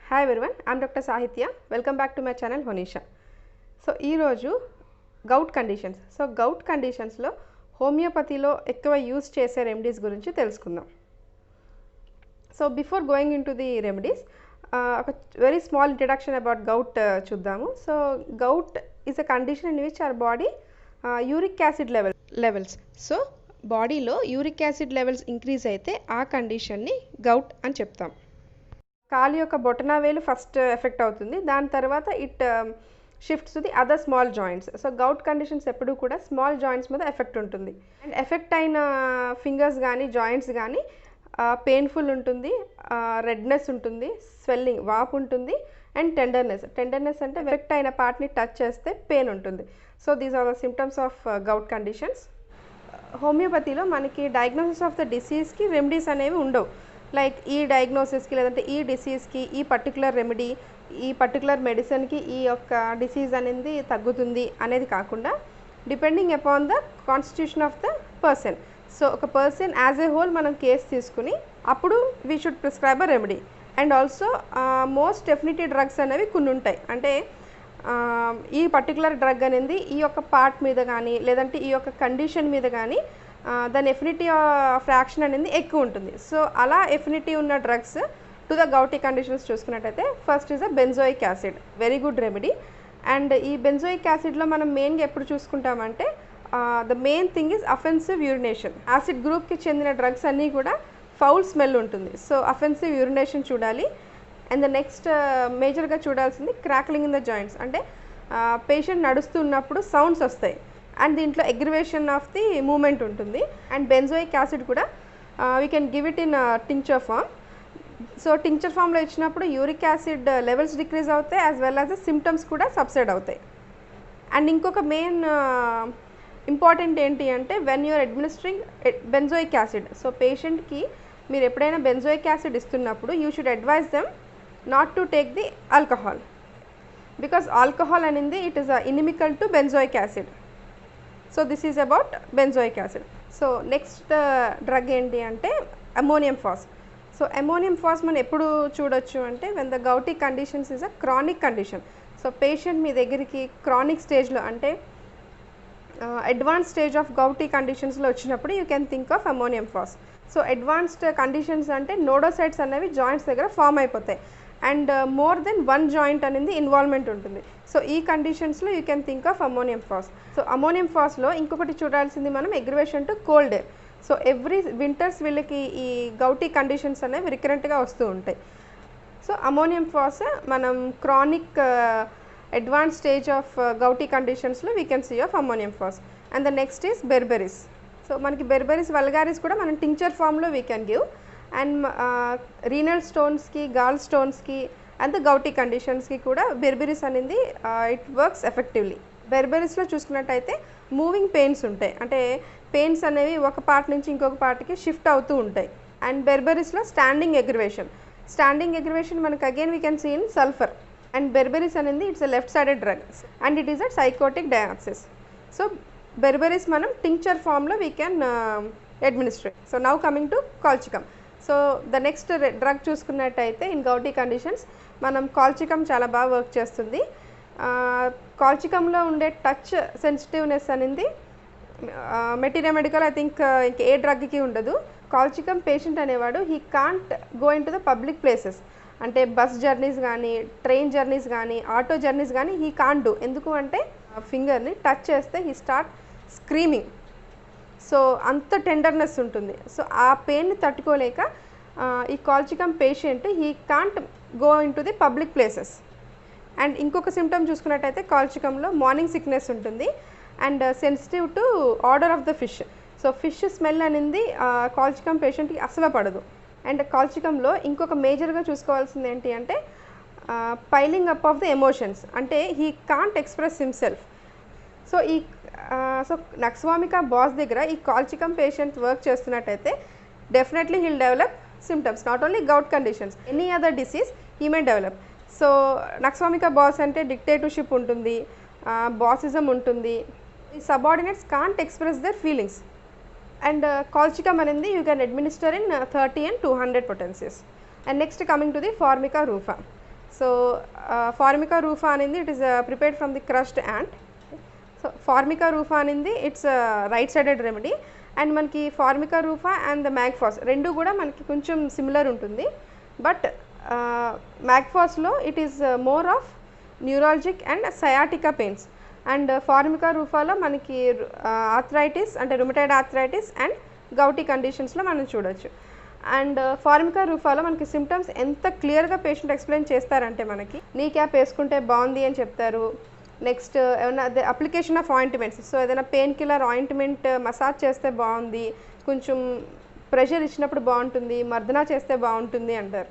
Hi everyone, I'm Dr. Sahitya. Welcome back to my channel Honisha. So ఈరోజు gout conditions. Gout కండిషన్స్లో హోమియోపతిలో ఎక్కువ use చేసే remedies గురించి తెలుసుకుందాం. Before going into the remedies ఒక very small introduction about gout చూద్దాము. Gout is a condition in which our body uric acid levels బాడీలో యూరిక్ యాసిడ్ లెవెల్స్ ఇంక్రీజ్ అయితే ఆ కండిషన్ని గౌట్ అని చెప్తాం. కాలు యొక్క బొటన వేలు ఫస్ట్ ఎఫెక్ట్ అవుతుంది, దాని తర్వాత it shifts to the other small joints. Gout conditions ఎప్పుడూ కూడా స్మాల్ జాయింట్స్ మీద ఎఫెక్ట్ ఉంటుంది. అండ్ ఎఫెక్ట్ అయిన ఫింగర్స్ కానీ జాయింట్స్ కానీ పెయిన్ఫుల్ ఉంటుంది, రెడ్నెస్ ఉంటుంది, స్వెల్లింగ్ వాపు ఉంటుంది, అండ్ టెండర్నెస్ అంటే ఎఫెక్ట్ అయిన పార్ట్ని టచ్ చేస్తే పెయిన్ ఉంటుంది. These are the symptoms of gout conditions. హోమియోపతిలో మనకి డయాగ్నోసిస్ ఆఫ్ ద డిసీజ్కి రెమెడీస్ అనేవి ఉండవు. లైక్ ఈ డయాగ్నోసిస్కి లేదంటే ఈ డిసీజ్కి ఈ పర్టికులర్ రెమెడీ, ఈ పర్టికులర్ మెడిసిన్కి ఈ యొక్క డిసీజ్ అనేది తగ్గుతుంది అనేది కాకుండా depending upon the constitution of the person. ఒక పర్సన్ యాజ్ ఏ హోల్ మనం కేస్ తీసుకుని అప్పుడు we should prescribe a remedy. And also most definitive drugs అనేవి కొన్ని ఉంటాయి. అంటే ఈ పర్టికులర్ డ్రగ్ అనేది ఈ యొక్క పార్ట్ మీద కానీ లేదంటే ఈ యొక్క కండిషన్ మీద కానీ దాని ఎఫినిటీ ఫ్రాక్షన్ అనేది ఎక్కువ ఉంటుంది. అలా ఎఫినిటీ ఉన్న drugs to the gouty conditions చూసుకున్నట్టయితే first is a benzoic acid, very good remedy. And ఈ బెంజోయిక్ యాసిడ్లో మనం మెయిన్గా ఎప్పుడు చూసుకుంటామంటే the main thing is offensive urination. Acid గ్రూప్కి చెందిన డ్రగ్స్ అన్నీ కూడా ఫౌల్ స్మెల్ ఉంటుంది. అఫెన్సివ్ యూరినేషన్ చూడాలి. అండ్ ద నెక్స్ట్ మేజర్గా చూడాల్సింది క్రాక్లింగ్ ఇన్ ద జాయింట్స్. అంటే పేషెంట్ నడుస్తున్నప్పుడు సౌండ్స్ వస్తాయి అండ్ దీంట్లో అగ్రివేషన్ ఆఫ్ ది మూమెంట్ ఉంటుంది. అండ్ బెంజోయిక్ యాసిడ్ కూడా we can give it in tincture form. Tincture ఫామ్లో ఇచ్చినప్పుడు యూరిక్ యాసిడ్ లెవెల్స్ డిక్రీజ్ అవుతాయి as well as the symptoms కూడా సబ్సైడ్ అవుతాయి. అండ్ ఇంకొక మెయిన్ ఇంపార్టెంట్ ఏంటి అంటే when you are administering benzoic acid, పేషెంట్కి మీరు ఎప్పుడైనా బెంజోయిక్ యాసిడ్ ఇస్తున్నప్పుడు you should advise them not to take the alcohol, because alcohol అనేది it is inimical to benzoic acid. This is about benzoic acid. Next drug ఏంటి అంటే ammonium phos. Ammonium phos మనం ఎప్పుడు చూడొచ్చు అంటే when the gouty conditions is a chronic condition. Patient మీ దగ్గరికి chronic స్టేజ్లో అంటే అడ్వాన్స్ స్టేజ్ ఆఫ్ గౌటీ కండిషన్స్లో వచ్చినప్పుడు you can think of ammonium phos. Advanced conditions అంటే నోడోసైట్స్ అనేవి జాయింట్స్ దగ్గర ఫామ్ అయిపోతాయి and more than one joint అనేది ఇన్వాల్వ్మెంట్ ఉంటుంది. ఈ కండిషన్స్లో you can think of ammonium phos. Ammonium ఫాస్లో ఇంకొకటి చూడాల్సింది మనం aggravation to cold air. Every winters వీళ్ళకి ఈ గౌటీ కండిషన్స్ అనేవి రికరెంట్గా వస్తూ ఉంటాయి. అమోనియం ఫాస్ మనం chronic advance stage of gouty కండిషన్స్లో we can see of ammonium phos. And the next is berberis. మనకి బెర్బెరీస్ వల్గారిస్ కూడా మనం టింక్చర్ ఫామ్లో we can give. And renal స్టోన్స్కి, గాల్ స్టోన్స్కి అండ్ ద గౌటీ కండిషన్స్కి కూడా బెర్బెరీస్ అనేది ఇట్ వర్క్స్ ఎఫెక్టివ్లీ. బెర్బెరీస్లో చూసుకున్నట్టయితే మూవింగ్ పెయిన్స్ ఉంటాయి, అంటే పెయిన్స్ అనేవి ఒక పార్ట్ నుంచి ఇంకొక పార్ట్కి షిఫ్ట్ అవుతూ ఉంటాయి. అండ్ బెర్బెరీస్లో స్టాండింగ్ అగ్రివేషన్ మనకు again we can see in sulphur. And berberis అనేది it's a left sided drug and it is a sycotic diathesis. Berberis మనం టింక్చర్ ఫామ్లో we can administrate. Now coming to colchicum. The next drug చూసుకున్నట్టయితే in gouty conditions మనం colchicum చాలా బాగా work చేస్తుంది. కాల్చికంలో ఉండే టచ్ సెన్సిటివ్నెస్ అనేది materia medica I think a డ్రగ్కి ఉండదు. కాల్చికమ్ పేషెంట్ అనేవాడు he can't go in to the public places, అంటే బస్ జర్నీస్ కానీ, ట్రైన్ జర్నీస్ కానీ, ఆటో జర్నీస్ కానీ హీ కాంట్ డూ. ఎందుకు అంటే ఫింగర్ని టచ్ చేస్తే హీ స్టార్ట్ స్క్రీమింగ్. అంత టెండర్నెస్ ఉంటుంది. ఆ పెయిన్ని తట్టుకోలేక ఈ colchicum patient he can't go in to the public places. And ఇంకొక సిమ్టమ్ చూసుకున్నట్టయితే కాల్చికంలో మార్నింగ్ సిక్నెస్ ఉంటుంది and sensitive to order of the fish. Fish smell అనేది కాల్చికమ్ పేషెంట్కి అసలు పడదు. అండ్ కాల్చికంలో ఇంకొక మేజర్గా చూసుకోవాల్సింది ఏంటి అంటే piling up of the emotions, అంటే హీ కాంట్ ఎక్స్ప్రెస్ హిమ్సెల్ఫ్. ఈ నక్స్వామికా బాస్ దగ్గర ఈ కాల్చికమ్ పేషెంట్ వర్క్ చేస్తున్నట్టయితే definitely he'll develop symptoms, not only gout conditions, any other disease he may develop. Nux vomica boss అంటే డిక్టేటర్షిప్ ఉంటుంది, bossism ఉంటుంది, ఈ subordinates can't express their feelings. And colchicum అనేది you can administer in 30 and 200 potencies. And next coming to the Formica rufa. So formica rufa అనేది it is prepared from the crushed ant. So formica rufa అనేది it's right sided remedy. And మనకి formica rufa and the mag phos రెండు కూడా మనకి కొంచెం similar ఉంటుంది. But మ్యాగ్ఫాస్లో it is more of neurologic and sciatica pains. And formica రూఫాలో మనకి ఆర్థరైటిస్ అంటే రుమటైడ్ ఆర్థరైటిస్ అండ్ గౌటీ కండిషన్స్లో మనం చూడొచ్చు. అండ్ ఫార్మికా రూఫాలో మనకి సిమ్టమ్స్ ఎంత క్లియర్గా పేషెంట్ ఎక్స్ప్లెయిన్ చేస్తారంటే మనకి నీ క్యాప్ వేసుకుంటే బాగుంది అని చెప్తారు. నెక్స్ట్ ఏమైనా అదే అప్లికేషన్ ఆఫ్ ఆయింట్మెంట్స్, సో ఏదైనా పెయిన్ కిల్లర్ ఆయింట్మెంట్ మసాజ్ చేస్తే బాగుంది, కొంచెం ప్రెషర్ ఇచ్చినప్పుడు బాగుంటుంది, మర్దనా చేస్తే బాగుంటుంది అంటారు.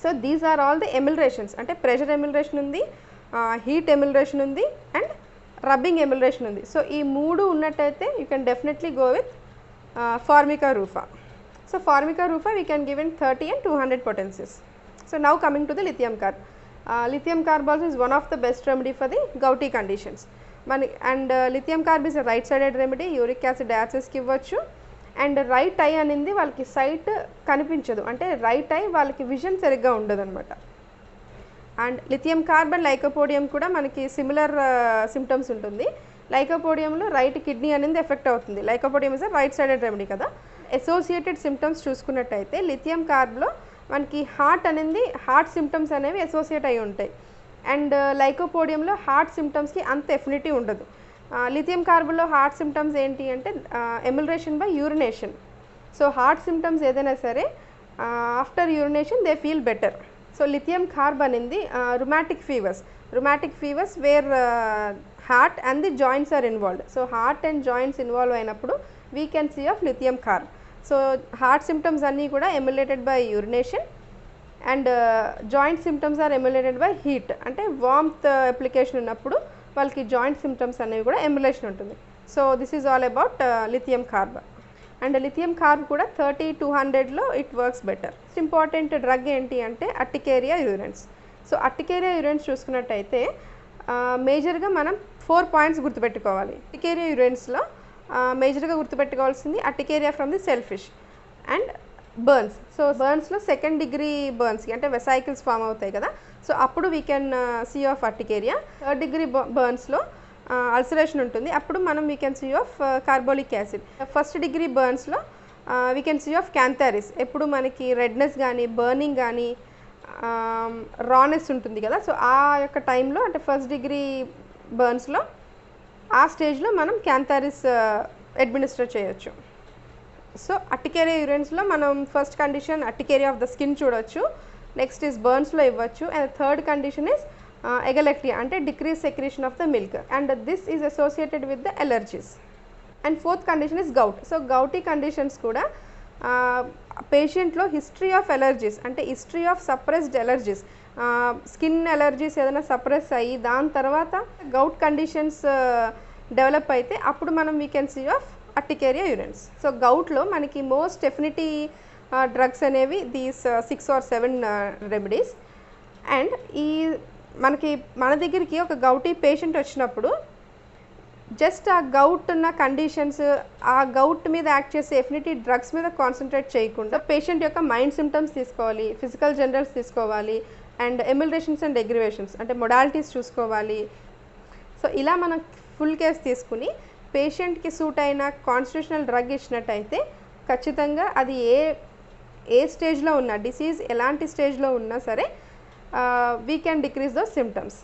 So these are all the ameliorations, అంటే ప్రెషర్ ఎమిలరేషన్ ఉంది, హీట్ ఎమిలరేషన్ ఉంది అండ్ రబ్బింగ్ ఎమిలరేషన్ ఉంది. సో ఈ మూడు ఉన్నట్టయితే you can definitely go with formica rufa. So Formica rufa we can give in 30 and 200 potencies. So now coming to the lithium carb. Lithium carb also is one of the best remedy for the gouty conditions. And lithium carb is a right sided remedy. Uric acid dialysis ki ivvachu. And right eye anindi valaki sight kanipinchadu, ante right eye valaki vision sarigga undadu anamata. And lithium carb and lycopodium kuda manaki similar symptoms untundi. Lycopodium lo right kidney anindi effect avutundi. Lycopodium is a right sided remedy kada. Associated symptoms చూసుకున్నట్టయితే lithium కార్బ్లో మనకి heart అనేది heart symptoms అనేవి associate అయి ఉంటాయి. And లైకోపోడియంలో heart సిమ్టమ్స్కి అంత affinity ఉండదు. Lithium కార్బ్లో heart symptoms ఏంటి అంటే amelioration by urination. So heart symptoms ఏదైనా సరే after urination they feel better. So lithium carb అనేది rheumatic fevers where heart and the joints are involved. So heart and joints involve అయినప్పుడు we can see of lithium carb. So heart symptoms అన్నీ కూడా ameliorated by urination and joint symptoms are ameliorated by heat, అంటే warmth application ఉన్నప్పుడు వాళ్ళకి joint symptoms అనేవి కూడా amelioration ఉంటుంది. So this is all about lithium carb. And lithium carb కూడా 30-200లో it works better. Important drug ఏంటి అంటే urtica urens. So urtica urens చూసుకున్నట్టయితే మేజర్గా మనం 4 పాయింట్స్ గుర్తుపెట్టుకోవాలి. అర్టికేరియా యూరెన్స్లో మేజర్గా గుర్తుపెట్టుకోవాల్సింది urtica from the shellfish and burns. So బర్న్స్లో సెకండ్ డిగ్రీ బర్న్స్కి అంటే వెసైకిల్స్ ఫామ్ అవుతాయి కదా, సో అప్పుడు we can see of urtica. Third degree బర్న్స్లో అల్సరేషన్ ఉంటుంది, అప్పుడు మనం we can see of carbolic acid. First degree బర్న్స్లో we can see of cantharis, ఎప్పుడు మనకి రెడ్నెస్ కానీ బర్నింగ్ కానీ రానెస్ ఉంటుంది కదా, సో ఆ యొక్క టైంలో అంటే ఫస్ట్ డిగ్రీ బర్న్స్లో ఆ స్టేజ్లో మనం క్యాంథారిస్ అడ్మినిస్టర్ చేయొచ్చు. సో అర్టికేరియా యూరెన్స్లో మనం first condition urticaria of the skin చూడొచ్చు, నెక్స్ట్ ఈస్ బర్న్స్లో ఇవ్వచ్చు. And third condition is agalactia అంటే decrease secretion of the milk, and this is associated with the allergies. And fourth condition is gout. So gouty conditions కూడా పేషెంట్లో history of allergies అంటే history of suppressed allergies, skin allergies ఏదైనా suppress అయ్యి దాని తర్వాత gout conditions develop అయితే అప్పుడు మనం we can see of urtica urens. So గౌట్లో మనకి మోస్ట్ ఎఫినిటీ డ్రగ్స్ అనేవి దీస్ 6 or 7 రెమెడీస్. అండ్ మన దగ్గరికి ఒక గౌటీ పేషెంట్ వచ్చినప్పుడు జస్ట్ ఆ గౌట్ ఉన్న కండిషన్స్, ఆ గౌట్ మీద యాక్ట్ చేసే ఎఫినిటీ డ్రగ్స్ మీద కాన్సన్ట్రేట్ చేయకుండా పేషెంట్ యొక్క మైండ్ సిమ్టమ్స్ తీసుకోవాలి, ఫిజికల్ జనరల్స్ తీసుకోవాలి, అండ్ ఎమిలరేషన్స్ అండ్ ఎగ్రివేషన్స్ అంటే మొడాలిటీస్ చూసుకోవాలి. సో ఇలా మనం ఫుల్ కేస్ తీసుకుని పేషెంట్కి సూట్ అయిన కాన్స్టిట్యూషనల్ డ్రగ్ ఇచ్చినట్టయితే ఖచ్చితంగా అది ఏ స్టేజ్లో ఉన్నా, డిసీజ్ ఎలాంటి స్టేజ్లో ఉన్నా సరే we can decrease those symptoms.